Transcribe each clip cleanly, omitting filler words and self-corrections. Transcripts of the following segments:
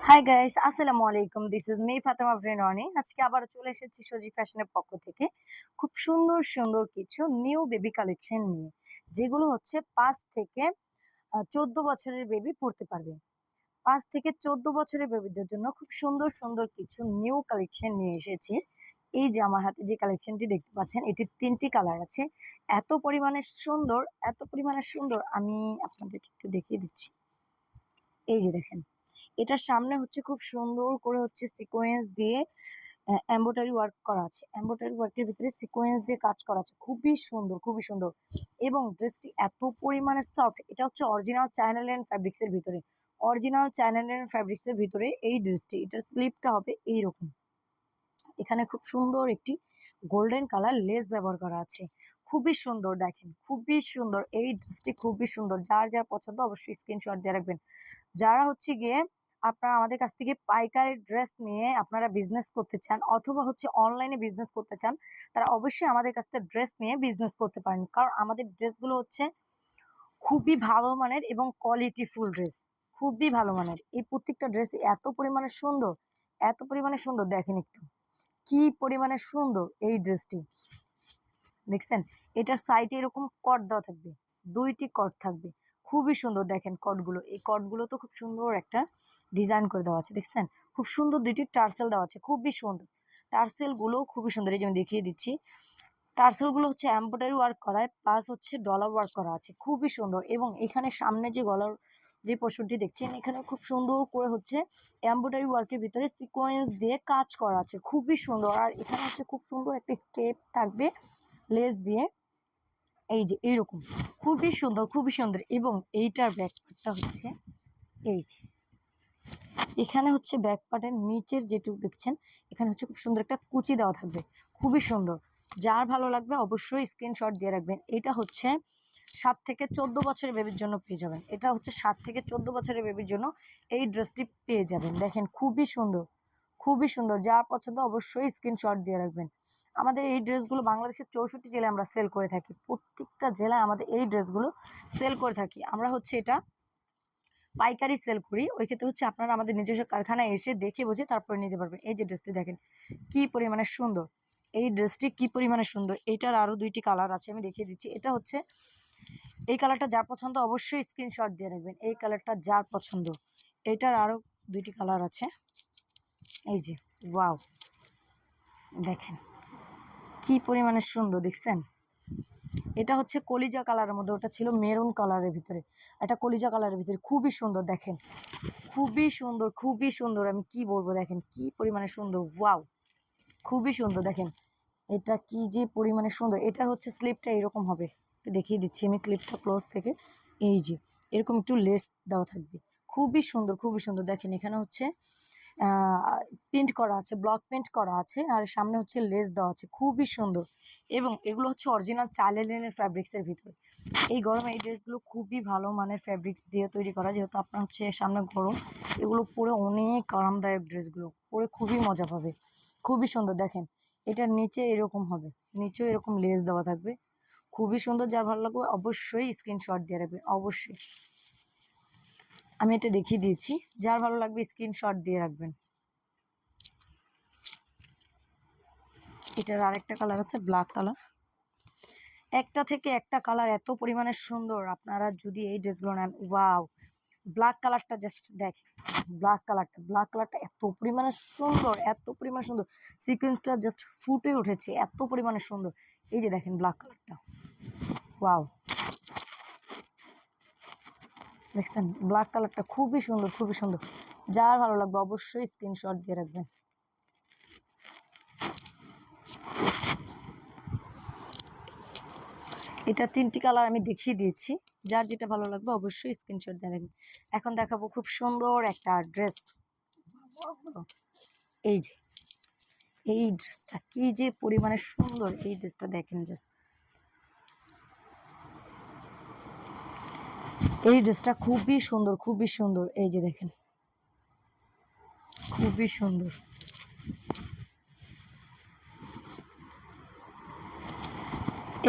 High guys, আসসালামু আলাইকুম। This is me Fatema ফ্রেন্ডওয়ানি। আজকে আবার চলে এসেছি সজি ফ্যাশনের পক্ষ থেকে খুব সুন্দর সুন্দর কিছু নিউ বেবি কালেকশন নিয়ে, যেগুলো হচ্ছে 5 থেকে 14 বছরের বেবি পড়তে পারবে। 5 থেকে 14 বছরের বেবিদের জন্য খুব সুন্দর সুন্দর কিছু নিউ কালেকশন নিয়ে এসেছি। এই যে আমার হাতে যে কালেকশনটি দেখতে পাচ্ছেন, এটির 3টি কালার আছে। এত পরিমাণে সুন্দর, এত পরিমাণে সুন্দর, আমি আপনাদেরকে একটু দেখিয়ে দিচ্ছি। এই যে দেখেন, এটার সামনে হচ্ছে খুব সুন্দর করে হচ্ছে সিকোয়েন্স দিয়ে এমব্রয়ডারি ওয়ার্ক করা আছে। এমব্রয়ডারি ওয়ার্কের ভিতরে সিকোয়েন্স দিয়ে কাজ করা আছে, খুবই সুন্দর, খুবই সুন্দর। এবং ড্রেসটি এত পরিমাণে সফট, এটা হচ্ছে অরিজিনাল চায়না লিনেন ফ্যাব্রিক্স এর ভিতরে। অরিজিনাল চায়না লিনেন ফ্যাব্রিক্স এর ভিতরে এই ড্রেসটি, এটার স্লিপটা হবে এইরকম। এখানে খুব সুন্দর একটি গোল্ডেন কালার লেস ব্যবহার করা আছে, খুবই সুন্দর। দেখেন, খুবই সুন্দর এই ড্রেসটি, খুবই সুন্দর। যার যার পছন্দ অবশ্যই স্ক্রিনশট দিয়ে রাখবেন। যারা হচ্ছে গিয়ে আপনারা আমাদের কাছ থেকে পাইকারি ড্রেস নিয়ে আপনারা বিজনেস করতে চান, অথবা হচ্ছে অনলাইনে বিজনেস করতে চান, তারা অবশ্যই আমাদের কাছ থেকে ড্রেস নিয়ে বিজনেস করতে পারেন। কারণ আমাদের ড্রেসগুলো হচ্ছে খুবই ভালো মানের এবং কোয়ালিটি ফুল ড্রেস, খুবই ভালো মানের। এই প্রত্যেকটা ড্রেস এত পরিমাণে সুন্দর, এত পরিমাণে সুন্দর। দেখেন একটু কি পরিমাণে সুন্দর এই ড্রেসটি, দেখছেন? এটার সাইডে এরকম কট দেওয়া থাকবে, 2টি কট থাকবে, খুবই সুন্দর। দেখেন কটগুলো, এই কটগুলো তো খুব সুন্দর একটা ডিজাইন করে দেওয়া আছে, দেখছেন? খুব সুন্দর 2টি টার্সেল দেওয়া আছে, খুবই সুন্দর। টার্সেল গুলো খুবই সুন্দর, এই যে আমি দেখিয়ে দিচ্ছি। টার্সেল গুলো হচ্ছে এমব্রয়ডারি ওয়ার্ক করায়, প্লাস হচ্ছে ডলার ওয়ার্ক করা আছে, খুবই সুন্দর। এবং এখানে সামনে যে গলার যে পোর্শনটি দেখছেন, এখানে খুব সুন্দর করে হচ্ছে এমব্রয়ডারি ওয়ার্কের ভিতরে সিকোয়েন্স দিয়ে কাজ করা আছে, খুবই সুন্দর। আর এখানে হচ্ছে খুব সুন্দর একটা স্টেপ থাকবে লেস দিয়ে, এই যে এইরকম, খুবই সুন্দর, খুবই সুন্দর। এবং এইটার ব্যাক পার্টটা হচ্ছে এই যে, এখানে হচ্ছে ব্যাক পার্টের নিচের যেটুকু দেখছেন, এখানে হচ্ছে খুব সুন্দর একটা কুচি দেওয়া থাকবে, খুবই সুন্দর। যার ভালো লাগবে অবশ্যই স্ক্রিনশট দিয়ে রাখবেন। এটা হচ্ছে 7 থেকে 14 বছরের বেবির জন্য পেয়ে যাবেন। এটা হচ্ছে 7 থেকে 14 বছরের বেবির জন্য এই ড্রেসটি পেয়ে যাবেন। দেখেন, খুবই সুন্দর, খুবই সুন্দর। যার পছন্দ অবশ্যই স্ক্রিনশট দিয়ে রাখবেন। আমাদের এই ড্রেসগুলো বাংলাদেশের 64 জেলায় আমরা সেল করে থাকি, প্রত্যেকটা জেলায় আমাদের এই ড্রেসগুলো সেল করে থাকি। আমরা হচ্ছে এটা পাইকারি সেল করি, ওই ক্ষেত্রে হচ্ছে আপনারা আমাদের নিজস্ব কারখানায় এসে দেখে বুঝে তারপরে নিতে পারবেন। এই যে ড্রেসটি দেখেন কি পরিমাণে সুন্দর, এই ড্রেসটি কি পরিমাণে সুন্দর। এটার আরো 2টি কালার আছে, আমি দেখিয়ে দিচ্ছি। এটা হচ্ছে এই কালারটা, যার পছন্দ অবশ্যই স্ক্রিনশট দিয়ে রাখবেন। এই কালারটা যার পছন্দ, এটার আরো 2টি কালার আছে, এই যে। ওয়াও, দেখেন কি পরিমাণে সুন্দর, দেখছেন? এটা হচ্ছে কলিজা কালারের মধ্যে, ওটা ছিল মেরুন কালারের ভিতরে, এটা কলিজা কালারের ভিতরে, খুবই সুন্দর। দেখেন, খুবই সুন্দর, খুবই সুন্দর। আমি কি বলবো, দেখেন কি পরিমাণে সুন্দর। ওয়াও, খুবই সুন্দর। দেখেন এটা কি যে পরিমাণে সুন্দর। এটা হচ্ছে স্লিপটা এরকম হবে, একটু দেখিয়ে দিচ্ছি আমি স্লিপটা ক্লোজ থেকে। এই যে এরকম একটু লেস দেওয়া থাকবে, খুবই সুন্দর, খুবই সুন্দর। দেখেন এখানে হচ্ছে প্রিন্ট করা আছে, ব্লক প্রিন্ট করা আছে, আর সামনে হচ্ছে লেস দেওয়া আছে, খুবই সুন্দর। এবং এগুলো হচ্ছে অরিজিনাল চায়না লিনেন ফ্যাব্রিক্সের ভিতরে। এই গরমে এই ড্রেসগুলো খুবই ভালো মানের ফ্যাব্রিক্স দিয়ে তৈরি করা, যেহেতু আপনার হচ্ছে সামনে গরম। এগুলো পরে অনেক আরামদায়ক, ড্রেসগুলো পরে খুবই মজা পাবে, খুবই সুন্দর। দেখেন এটার নিচে এরকম হবে, নিচেও এরকম লেস দেওয়া থাকবে, খুবই সুন্দর। যার ভালো লাগবে অবশ্যই স্ক্রিনশট দিয়ে রাখবেন, অবশ্যই। আমি এটা দেখিয়ে দিয়েছি, যার ভালো লাগবে স্ক্রিনশট দিয়ে রাখবেন। এটার আরেকটা কালার আছে, ব্ল্যাক কালার। একটা থেকে একটা কালার এত পরিমাণে সুন্দর। আপনারা যদি এই ড্রেসগুলো নেন, ওয়াও, ব্ল্যাক কালারটা জাস্ট দেখেন, ব্ল্যাক কালারটা এত পরিমাণে সুন্দর, এত পরিমাণে সুন্দর। সিকোয়েন্সটা জাস্ট ফুটে উঠেছে, এত পরিমাণে সুন্দর। এই যে দেখেন ব্ল্যাক কালারটা, ওয়াও, দেখছেন? ব্ল্যাক কালারটা খুবই সুন্দর, খুবই সুন্দর। যার ভালো লাগবে অবশ্যই স্ক্রিনশট দিয়ে রাখবেন। এটা 3টি কালার আমি দেখিয়ে দিয়েছি, যার যেটা ভালো লাগবে অবশ্যই স্ক্রিনশট দিয়ে রাখবেন। এখন দেখাবো খুব সুন্দর একটা ড্রেস। এই যে এই ড্রেসটা কি যে পরিমাণে সুন্দর, এই ড্রেসটা দেখেন জাস্ট। এই ড্রেসটা খুবই সুন্দর, খুবই সুন্দর। এই যে দেখেন, খুবই সুন্দর।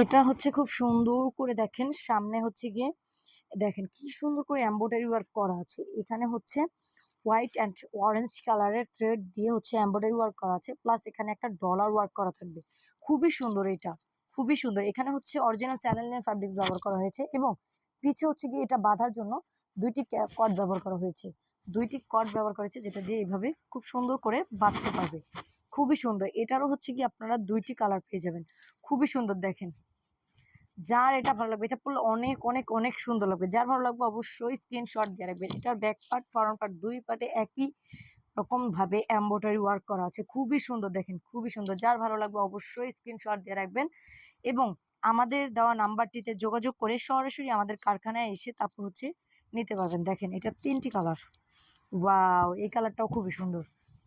এটা হচ্ছে খুব সুন্দর করে দেখেন, সামনে হচ্ছে গিয়ে দেখেন কি সুন্দর করে এমব্রয়ডারি ওয়ার্ক করা আছে। এখানে হচ্ছে হোয়াইট অ্যান্ড অরেঞ্জ কালারের থ্রেড দিয়ে হচ্ছে এমব্রয়ডারি ওয়ার্ক করা আছে, প্লাস এখানে একটা ডলার ওয়ার্ক করা থাকবে। খুবই সুন্দর এটা, খুবই সুন্দর। এখানে হচ্ছে অরিজিনাল চ্যানেলের ফ্যাব্রিক ব্যবহার করা হয়েছে এবং পিছে হচ্ছে গিয়ে এটা বাঁধার জন্য দুইটি কর্ড ব্যবহার করা হয়েছে, দুইটি কর্ড ব্যবহার করেছে যেটা দিয়ে এইভাবে খুব সুন্দর করে বাঁধতে পারবে। খুবই সুন্দর। এটারও হচ্ছে কি আপনারা দুইটি কালার পেয়ে যাবেন। খুবই সুন্দর দেখেন, যার এটা ভালো লাগবে, এটা পরলে অনেক অনেক অনেক সুন্দর লাগবে। যার ভালো লাগবে অবশ্যই স্ক্রিনশট দিয়ে রাখবেন। এটার ব্যাক পার্ট ফ্রন্ট পার্ট দুই পার্টে একই রকম ভাবে এমব্রয়ডারি ওয়ার্ক করা আছে। খুবই সুন্দর দেখেন, খুবই সুন্দর। যার ভালো লাগবে অবশ্যই স্ক্রিনশট দিয়ে রাখবেন এবং আমাদের দেওয়া নাম্বারটিতে যোগাযোগ করে সরাসরি আমাদের কারখানায় এসে তারপর হচ্ছে নিতে পারবেন। দেখেন এটা 3টি কালার। ওয়াও, এই কালারটাও খুবই সুন্দর,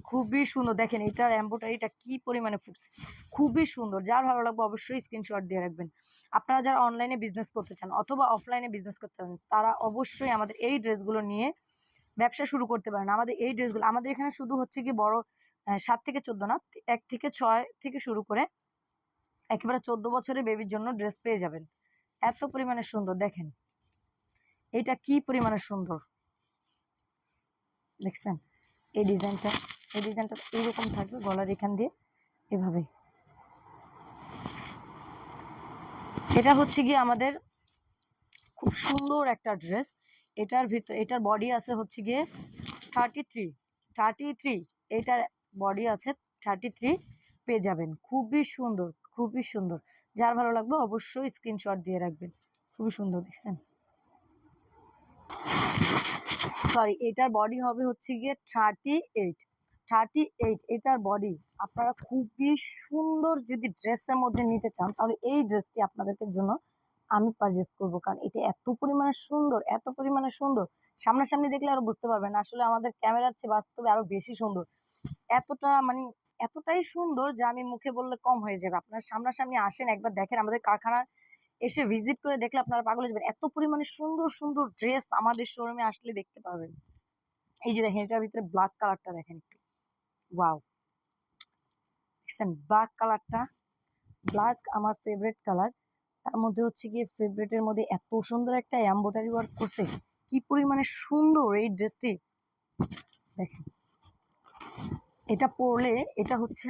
খুবই সুন্দর। দেখেন এটার এমব্রয়ডারিটা কি পরিমাণে ফুটছে, খুবই সুন্দর। যার ভালো লাগবে অবশ্যই স্ক্রিনশট দিয়ে রাখবেন। আপনারা যারা অনলাইনে বিজনেস করতে চান অথবা অফলাইনে বিজনেস করতে চান তারা অবশ্যই আমাদের এই ড্রেসগুলো নিয়ে ব্যবসা শুরু করতে পারেন। আমাদের এই ড্রেসগুলো আমাদের এখানে শুধু হচ্ছে কি বড় 7 থেকে 14 না, 1 থেকে 6 থেকে শুরু করে একেবারে 14 বছরের বেবির জন্য ড্রেস পেয়ে যাবেন। এত পরিমাণে সুন্দর দেখেন, এটা কি পরিমাণে সুন্দর দেখছেন। এই ডিজাইনটা এইরকম থাকবে গলার এখান দিয়ে এভাবে। এটা হচ্ছে গিয়ে আমাদের খুব সুন্দর একটা ড্রেস। এটার বডি আছে হচ্ছে গিয়ে 33, এটার বডি আছে 33 পেয়ে যাবেন। খুবই সুন্দর, খুবই সুন্দর। যার ভালো লাগবে অবশ্যই স্ক্রিনশট দিয়ে রাখবেন। খুবই সুন্দর দেখছেন। সরি, এটার বডি হবে হচ্ছে গিয়ে 38 এটার বডি। আপনারা খুবই সুন্দর যদি ড্রেসের মধ্যে নিতে চান তাহলে এই ড্রেসটি আপনাদেরকে জন্য আমি সাজেস্ট করবো, কারণ এটা এত পরিমাণে সুন্দর, এত পরিমাণে সুন্দর। সামনাসামনি দেখলে আরো বুঝতে পারবেন, আসলে আমাদের ক্যামেরার চেয়ে বাস্তবে আরো বেশি সুন্দর। এতটা মানে এতটাই সুন্দর যে আমি মুখে বললে কম হয়ে যাবে। আপনারা সামনাসামনি আসেন, একবার দেখেন, আমাদের কারখানা এসে ভিজিট করে দেখলে আপনারা পাগল হয়ে যাবেন। এত পরিমাণে সুন্দর সুন্দর ড্রেস আমাদের শোরুমে আসলে দেখতে পাবেন। এই যে দেখেন এটার ভিতরে ব্ল্যাক কালারটা দেখেন একটু, ওয়াও দেখছেন ব্ল্যাক কালারটা। ব্ল্যাক আমার ফেভারিট কালার। তার মধ্যে হচ্ছে গিয়ে ফেভারিটের মধ্যে এত সুন্দর একটা এমব্রয়ডারি ওয়ার্ক করছে, কি পরিমাণে সুন্দর এই ড্রেসটি দেখেন। এটা পরলে এটা হচ্ছে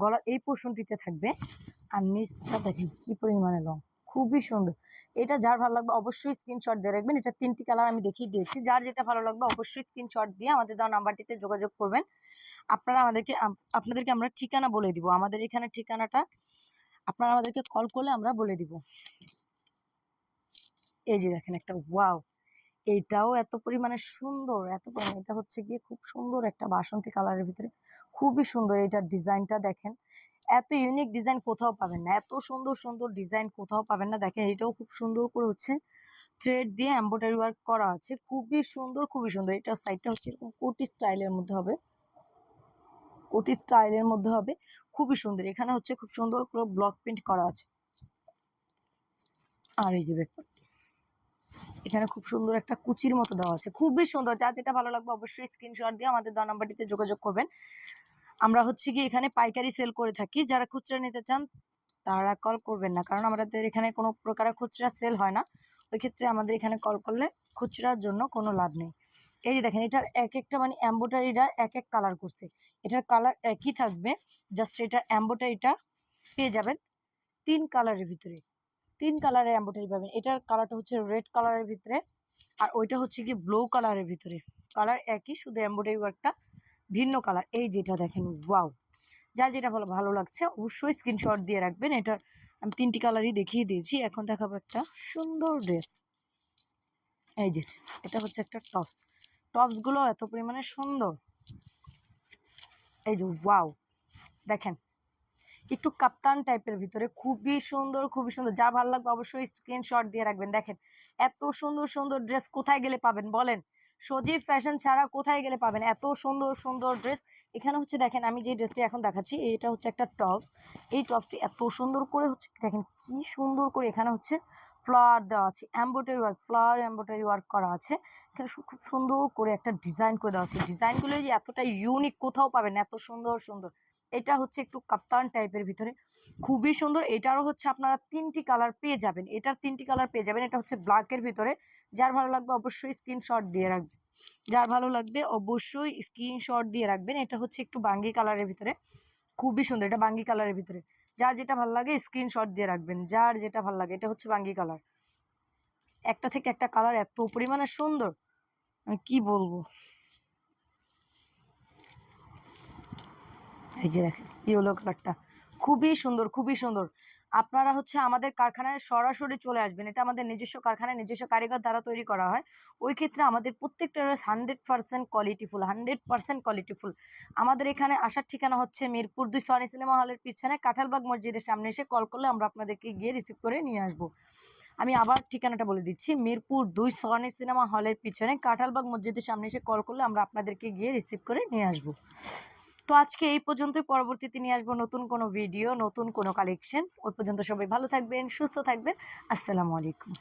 গলার এই পোর্শনটিতে থাকবে আর নিচটা দেখেন কি পরিমাণে লং, খুবই সুন্দর। এটা যার ভালো লাগবে অবশ্যই স্ক্রিনশট দিয়ে রাখবেন। এটা 3টি কালার আমি দেখিয়ে দিয়েছি। যার যেটা ভালো লাগবে অবশ্যই স্ক্রিনশট দিয়ে আমাদের দেওয়া নাম্বারটিতে যোগাযোগ করবেন। আপনাদেরকে আমরা ঠিকানা বলে দিব। আমাদের এখানে ঠিকানাটা আপনারা আমাদেরকে কল করলে আমরা বলে দিব। এই যে দেখেন একটা, ওয়াও এটাও এত পরিমাণে সুন্দর, এত পরিমাণে। এটা হচ্ছে গিয়ে খুব সুন্দর একটা বাসন্তী কালারের ভিতরে, খুবই সুন্দর। এটার ডিজাইনটা দেখেন, এত ইউনিক ডিজাইন কোথাও পাবেন না, এত সুন্দর সুন্দর ডিজাইন কোথাও পাবেন না। দেখেন এটাও খুব সুন্দর করে হচ্ছে থ্রেড দিয়ে এমব্রয়ডারি ওয়ার্ক করা আছে, খুবই সুন্দর, খুবই সুন্দর। এটার সাইডটা হচ্ছে এরকম কোটি স্টাইলের মধ্যে হবে, কোটি স্টাইলের মধ্যে হবে, খুবই সুন্দর। এখানে হচ্ছে খুব সুন্দর করে ব্লক প্রিন্ট করা আছে। আর এই যে ব্যাপার এখানে খুব সুন্দর একটা কুচির মতো দেওয়া আছে, খুবই সুন্দর। যার যেটা ভালো লাগবে অবশ্যই স্ক্রিনশট দিয়ে আমাদের দেওয়া নাম্বারটিতে যোগাযোগ করবেন। আমরা হচ্ছে কি এখানে পাইকারি সেল করে থাকি। যারা খুচরা নিতে চান তারা কল করবেন না, কারণ আমাদের এখানে কোনো প্রকারের খুচরা সেল হয় না। ওই ক্ষেত্রে আমাদের এখানে কল করলে খুচরার জন্য কোনো লাভ নেই। এই যে দেখেন এটার এক একটা মানে এমব্রয়ডারিটা এক এক কালার করছে। এটার কালার একই থাকবে, জাস্ট এটার এমব্রয়ডারিটা পেয়ে যাবেন 3 কালারের ভিতরে। 3 কালারের এমব্রয়ডারি পাবেন। এটার কালারটা হচ্ছে রেড কালারের ভিতরে আর ওইটা হচ্ছে কি ব্লু কালারের ভিতরে। কালার একই, শুধু এমব্রয়ডারি ওয়ার্কটা ভিন্ন কালার। এই যেটা দেখেন, ওয়াও যার যেটা ভালো লাগছে অবশ্যই স্ক্রিনশট দিয়ে রাখবেন। এটার আমি 3টি কালারই দেখিয়ে দিয়েছি। এখন দেখাবো একটা সুন্দর ড্রেস। এই যে এটা হচ্ছে একটা টপসগুলো এত পরিমাণে সুন্দর। এই যে ওয়াও দেখেন একটু কাপ্তান টাইপের ভিতরে, খুবই সুন্দর, খুবই সুন্দর। যা ভালো লাগবে অবশ্যই স্ক্রিনশট দিয়ে রাখবেন। দেখেন এত সুন্দর সুন্দর ড্রেস কোথায় গেলে পাবেন বলেন? সজীব ফ্যাশন ছাড়া কোথায় গেলে পাবেন এত সুন্দর সুন্দর ড্রেস? এখানে হচ্ছে দেখেন আমি যে ড্রেসটি এখন দেখাচ্ছি এটা হচ্ছে একটা টপস। এই টপসটি এত সুন্দর করে হচ্ছে দেখেন কি সুন্দর করে এখানে হচ্ছে ফ্লাওয়ার দেওয়া আছে, embroidery work, flower embroidery work করা আছে। এখানে খুব সুন্দর করে একটা ডিজাইন করে দেওয়া আছে। ডিজাইনগুলো যে এতটা ইউনিক কোথাও পাবেন, এত সুন্দর সুন্দর। এটা হচ্ছে একটু কাপ্তান টাইপের ভিতরে, খুবই সুন্দর। এটারও হচ্ছে আপনারা 3টি কালার পেয়ে যাবেন। এটার 3টি কালার পেয়ে যাবেন। এটা হচ্ছে ব্ল্যাকের ভিতরে। যার ভালো লাগবে অবশ্যই স্ক্রিনশট দিয়ে রাখবেন। যার ভালো লাগবে অবশ্যই স্ক্রিনশট দিয়ে রাখবেন। এটা হচ্ছে একটু বাঙ্গি কালারের ভিতরে, খুবই সুন্দর। এটা বাঙ্গি কালারের ভিতরে, যার যেটা ভালো লাগে স্ক্রিনশট দিয়ে রাখবেন, যার যেটা ভালো লাগে। এটা হচ্ছে বাঙ্গি কালার, একটা থেকে একটা কালার এত পরিমাণে সুন্দর, আমি কি বলবো। এই যে দেখেন ইয়েলো কালারটা খুবই সুন্দর, খুবই সুন্দর। আপনারা হচ্ছে আমাদের কারখানায় সরাসরি চলে আসবেন। এটা আমাদের নিজস্ব কারখানায় নিজস্ব কারিগর দ্বারা তৈরি করা হয়। ওই ক্ষেত্রে আমাদের প্রত্যেকটা ড্রেস 100% কোয়ালিটিফুল, 100% কোয়ালিটিফুল। আমাদের এখানে আসার ঠিকানা হচ্ছে মিরপুর 2 সনি সিনেমা হলের পিছনে কাঁঠালবাগ মসজিদের সামনে এসে কল করলে আমরা আপনাদেরকে গিয়ে রিসিভ করে নিয়ে আসবো। আমি আবার ঠিকানাটা বলে দিচ্ছি, মিরপুর 2 সনি সিনেমা হলের পিছনে কাঁঠালবাগ মসজিদের সামনে এসে কল করলে আমরা আপনাদেরকে গিয়ে রিসিভ করে নিয়ে আসবো। তো আজকে এই পর্যন্তই, পরবর্তীতে নিয়ে আসবো নতুন কোনো ভিডিও, নতুন কোনো কালেকশন। ওই পর্যন্ত সবাই ভালো থাকবেন, সুস্থ থাকবেন। আসসালামু আলাইকুম।